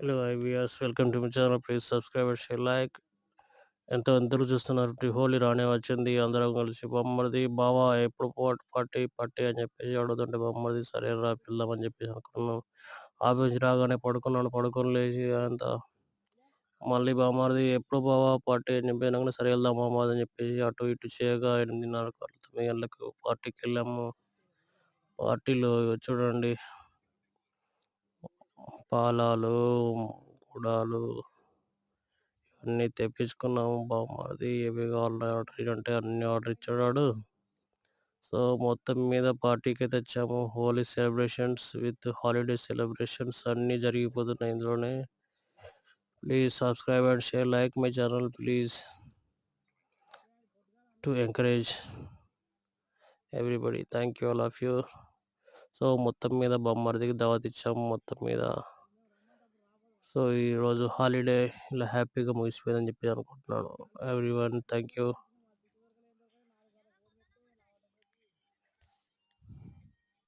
Hello hi viewers welcome to my channel. Please subscribe and share like. అందరూ చూస్తున్నారు, హోలీ రానే వచ్చింది. అందరం కలిసి బొమ్మడిది బావా ఎప్పుడు పార్టీ పార్టీ అని చెప్పేసి అడుగుతుంటే బొమ్మడిది సరే రా పిల్దాం అని చెప్పేసి అనుకున్నాం. ఆఫీస్ రాగానే పడుకున్నాను, పడుకొని లేచి అంత మళ్ళీ బామ్మడిది ఎప్పుడు బావా పార్టీ అని చెప్పి అనగానే సరే వెళ్దాం బామ్మది అని చెప్పేసి అటు ఇటు చేయగా 8:30 9 గంటలకు పార్టీకి వెళ్ళాము. పార్టీలో చూడండి, పాలాలు, గుడాలు అన్నీ తెప్పించుకున్నాము. బామ్మర్ది ఏవి కావాలో ఆర్డర్ అంటే అన్ని ఆర్డర్ ఇచ్చాడు. సో మొత్తం మీద పార్టీకి తెచ్చాము. Holi celebrations with holiday celebrations అన్నీ జరిగిపోతున్నాయి ఇందులోనే. Please subscribe and share like my channel please to encourage everybody. Thank you all of you. So మొత్తం మీద బామ్మర్దికి దావత్ ఇచ్చాము మొత్తం మీద. సో ఈరోజు హాలిడే ఇలా హ్యాపీగా ముగిసిపోయిందని చెప్పి అనుకుంటున్నాను. Every one thank you.